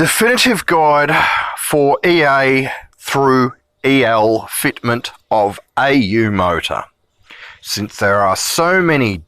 Definitive guide for EA through EL fitment of AU motor. Since there are so many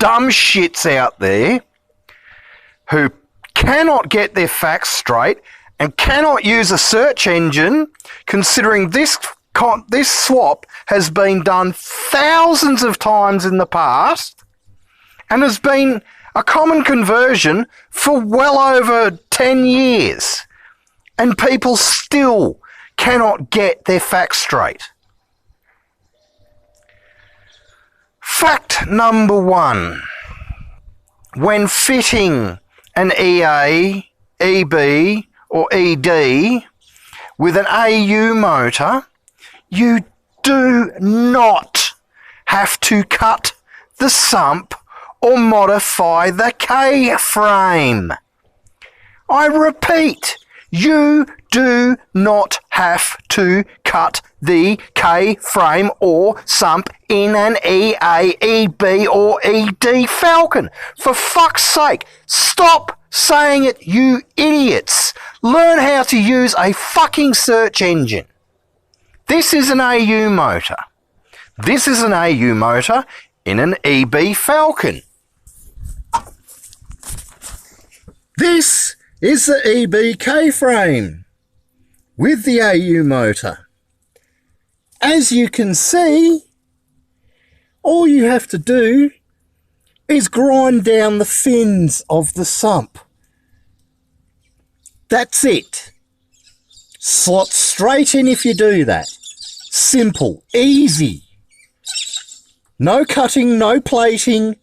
dumb shits out there who cannot get their facts straight and cannot use a search engine, considering this swap has been done thousands of times in the past and has been a common conversion for well over 10 years, and people still cannot get their facts straight. Fact number one: when fitting an EA, EB or ED with an AU motor, you do not have to cut the sump or modify the K-frame. I repeat, you do not have to cut the K-frame or sump in an EA, EB or ED Falcon. For fuck's sake, stop saying it, you idiots. Learn how to use a fucking search engine. This is an AU motor. This is an AU motor in an EB Falcon. This is the EB K-frame with the AU motor. As you can see, all you have to do is grind down the fins of the sump. That's it. Slot straight in if you do that. Simple, easy. No cutting, no plating,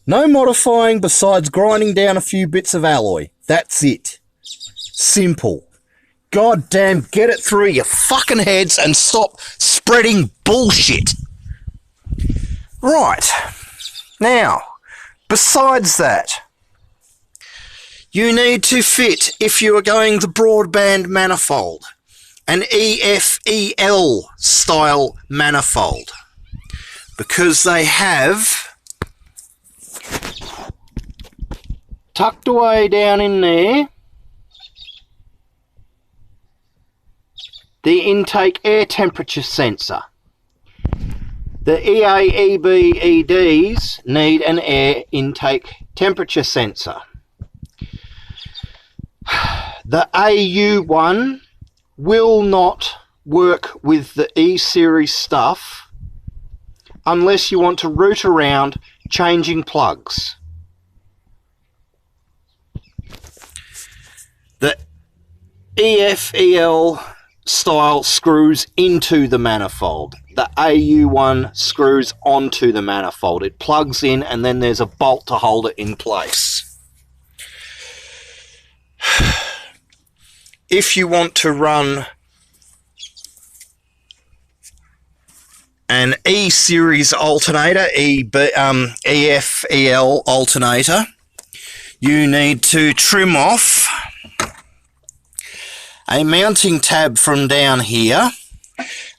no modifying besides grinding down a few bits of alloy. That's it. Simple. God damn, get it through your fucking heads and stop spreading bullshit. Right. Now, besides that, you need to fit, if you are going the broadband manifold, an EFEL style manifold, because they have tucked away down in there the intake air temperature sensor. The EA, EB, EDs need an air intake temperature sensor. The AU one will not work with the E-series stuff unless you want to root around changing plugs. The EFEL style screws into the manifold. The AU one screws onto the manifold. It plugs in and then there's a bolt to hold it in place. If you want to run an E-series alternator, EFEL alternator, you need to trim off a mounting tab from down here,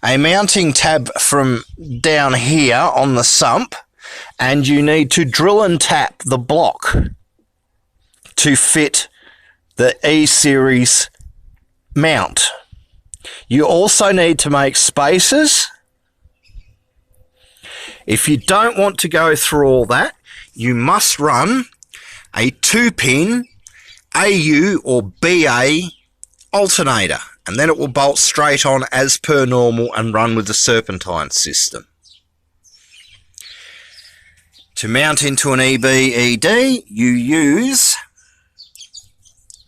a mounting tab from down here on the sump, and you need to drill and tap the block to fit the E-series mount. You also need to make spacers. If you don't want to go through all that, you must run a 2-pin AU or BA alternator, and then it will bolt straight on as per normal and run with the serpentine system. To mount into an EB, ED, you use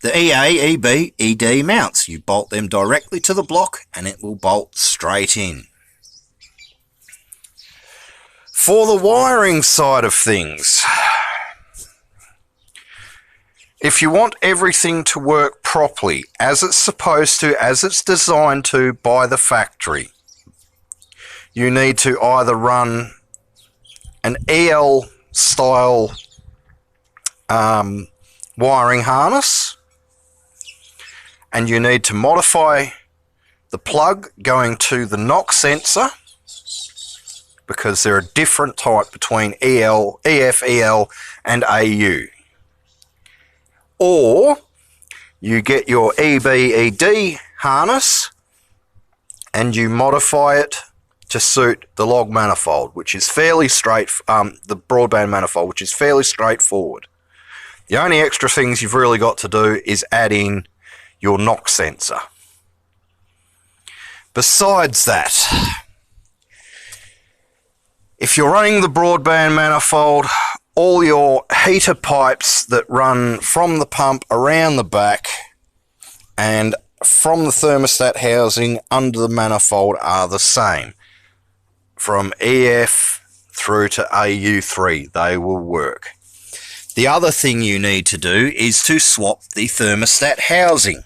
the EA, EB, ED mounts. You bolt them directly to the block and it will bolt straight in. For the wiring side of things, if you want everything to work properly, as it's supposed to, as it's designed to by the factory, you need to either run an EL style wiring harness, and you need to modify the plug going to the knock sensor, because they're a different type between EFEL and AU. Or you get your EBED harness and you modify it to suit the log manifold, which is fairly the broadband manifold, which is fairly straightforward. The only extra things you've really got to do is add in your knock sensor. Besides that, if you're running the broadband manifold, all your heater pipes that run from the pump around the back and from the thermostat housing under the manifold are the same. From EF through to AU3, they will work. The other thing you need to do is to swap the thermostat housing,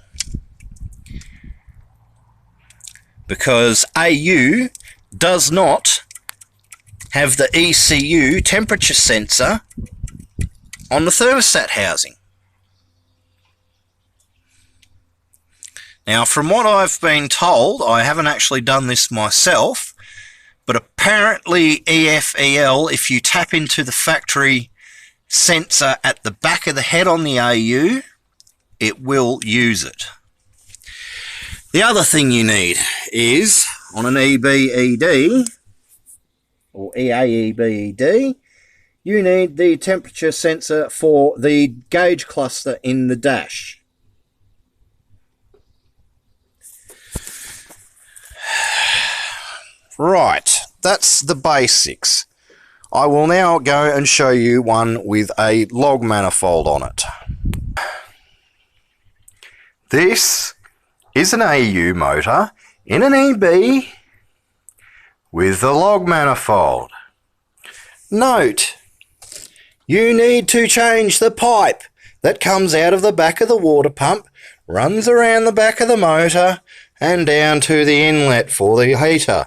because AU does not have the ECU temperature sensor on the thermostat housing. Now, from what I've been told, I haven't actually done this myself, but apparently EFEL, if you tap into the factory sensor at the back of the head on the AU, it will use it. The other thing you need is, on an EBED, or EAEBED, you need the temperature sensor for the gauge cluster in the dash. Right, that's the basics. I will now go and show you one with a log manifold on it. This is an AU motor in an EB with the log manifold. Note, you need to change the pipe that comes out of the back of the water pump, runs around the back of the motor and down to the inlet for the heater.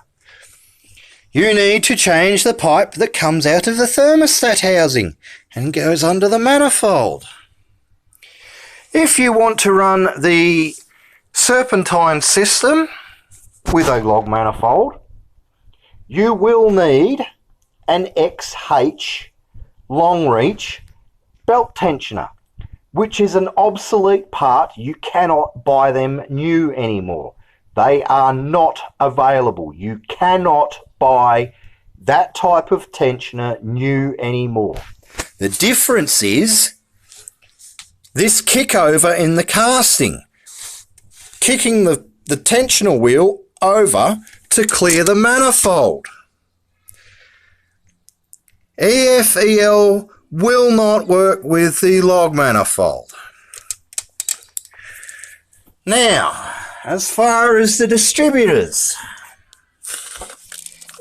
You need to change the pipe that comes out of the thermostat housing and goes under the manifold. If you want to run the serpentine system with a log manifold, you will need an XH long reach belt tensioner, which is an obsolete part. You cannot buy them new anymore. They are not available. You cannot buy that type of tensioner new anymore. The difference is this kickover in the casting, kicking the tensioner wheel over to clear the manifold. EFEL will not work with the log manifold. Now, as far as the distributors,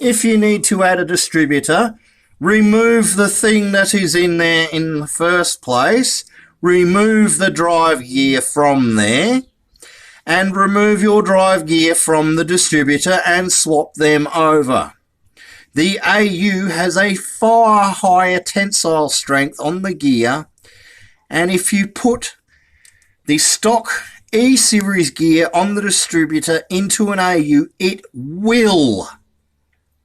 if you need to add a distributor, remove the thing that is in there in the first place, remove the drive gear from there, and remove your drive gear from the distributor and swap them over. The AU has a far higher tensile strength on the gear, and if you put the stock E-series gear on the distributor into an AU, it will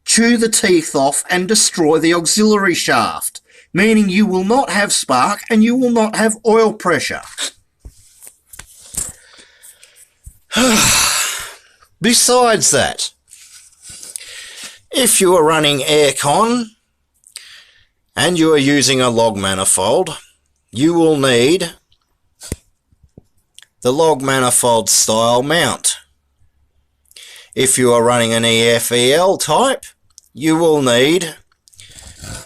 chew the teeth off and destroy the auxiliary shaft, meaning you will not have spark and you will not have oil pressure. Besides that, if you are running aircon and you are using a log manifold, you will need the log manifold style mount. If you are running an EFEL type, you will need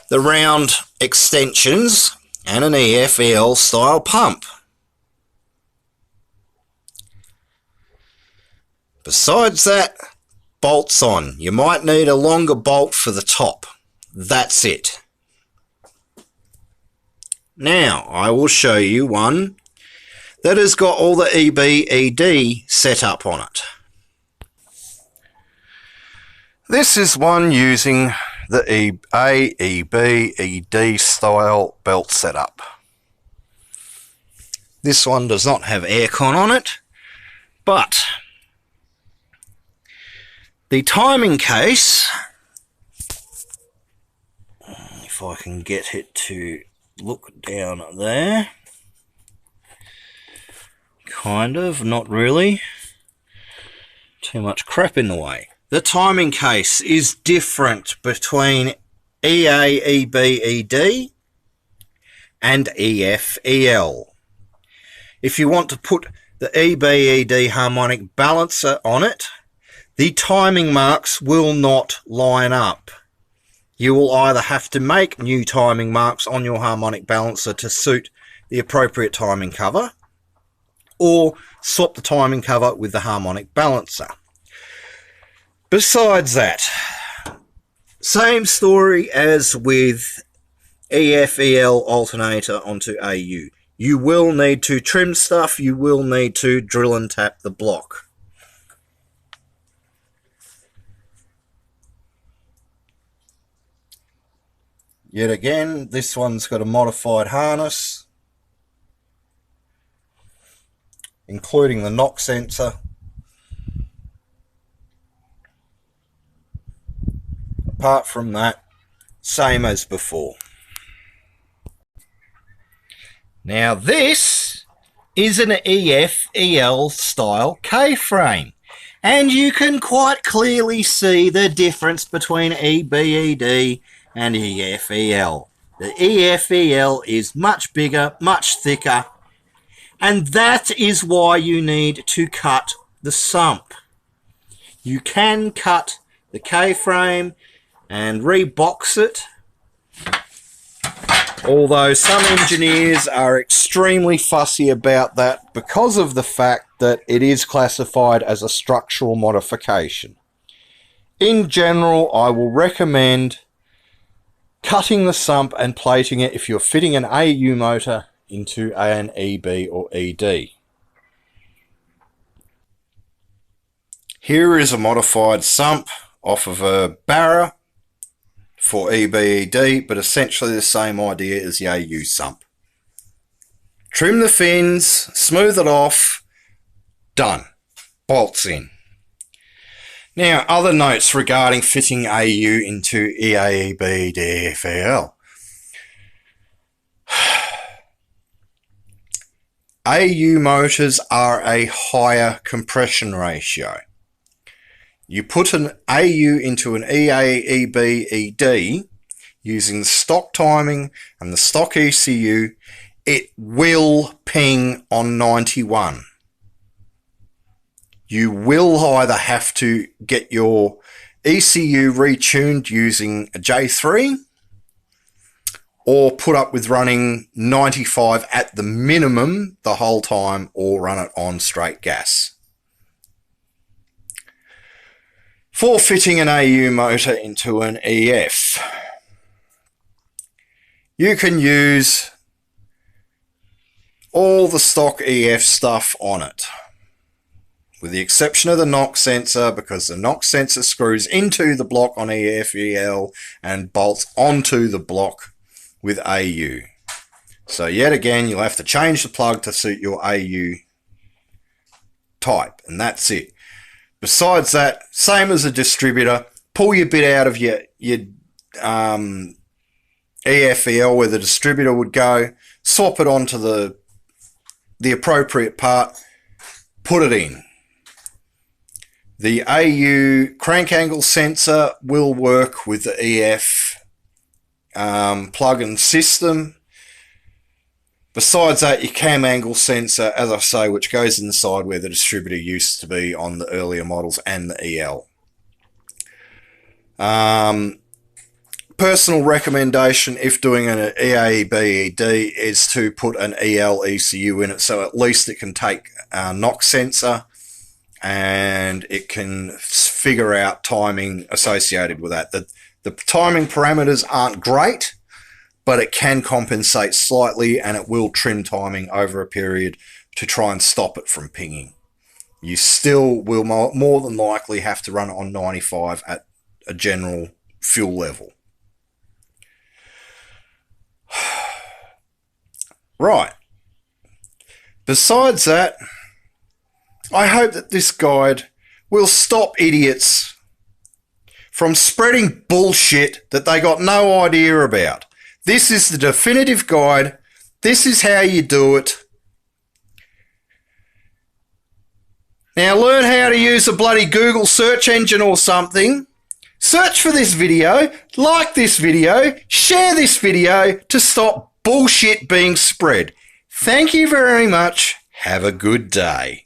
the round extensions and an EFEL style pump. Besides that, bolts on. You might need a longer bolt for the top. That's it. Now, I will show you one that has got all the EBED set up on it. This is one using the AEBED style belt setup. This one does not have aircon on it, but the timing case, if I can get it to look down there, Kind of, not really. Too much crap in the way. The timing case is different between EA, EB, ED and EF, EL. If you want to put the EB, ED harmonic balancer on it, the timing marks will not line up. You will either have to make new timing marks on your harmonic balancer to suit the appropriate timing cover, or swap the timing cover with the harmonic balancer. Besides that, same story as with EF-EL alternator onto AU. You will need to trim stuff, you will need to drill and tap the block. Yet again, this one's got a modified harness, including the knock sensor. Apart from that, same as before. Now this is an EF-EL style K-frame, and you can quite clearly see the difference between EB-ED and EF-EL. The EF-EL is much bigger, much thicker, and that is why you need to cut the sump. You can cut the K-frame and rebox it, although some engineers are extremely fussy about that because of the fact that it is classified as a structural modification. In general, I will recommend cutting the sump and plating it if you're fitting an AU motor into an EB or ED. Here is a modified sump off of a Barra for EB-ED, but essentially the same idea as the AU sump. Trim the fins, smooth it off, done. Bolts in. Now, other notes regarding fitting AU into EA, EB, ED, EF-EL. AU motors are a higher compression ratio. You put an AU into an EA, EB, ED using the stock timing and the stock ECU, it will ping on 91. You will either have to get your ECU retuned using a J3 or put up with running 95 at the minimum the whole time, or run it on straight gas. For fitting an AU motor into an EF, you can use all the stock EF stuff on it, with the exception of the knock sensor, because the knock sensor screws into the block on EF-EL and bolts onto the block with AU. So yet again, you'll have to change the plug to suit your AU type, and that's it. Besides that, same as a distributor, pull your bit out of your EF-EL where the distributor would go, swap it onto the appropriate part, put it in. The AU crank angle sensor will work with the EF plug-in system. Besides that, your cam angle sensor, as I say, which goes inside where the distributor used to be on the earlier models and the EL. Personal recommendation, if doing an EA-EB-ED, is to put an EL ECU in it, so at least it can take a knock sensor and it can figure out timing associated with that. The timing parameters aren't great, but it can compensate slightly, and it will trim timing over a period to try and stop it from pinging. You still will more than likely have to run it on 95 at a general fuel level. Right. Besides that, I hope that this guide will stop idiots from spreading bullshit that they got no idea about. This is the definitive guide. This is how you do it. Now learn how to use a bloody Google search engine or something. Search for this video, like this video, share this video to stop bullshit being spread. Thank you very much. Have a good day.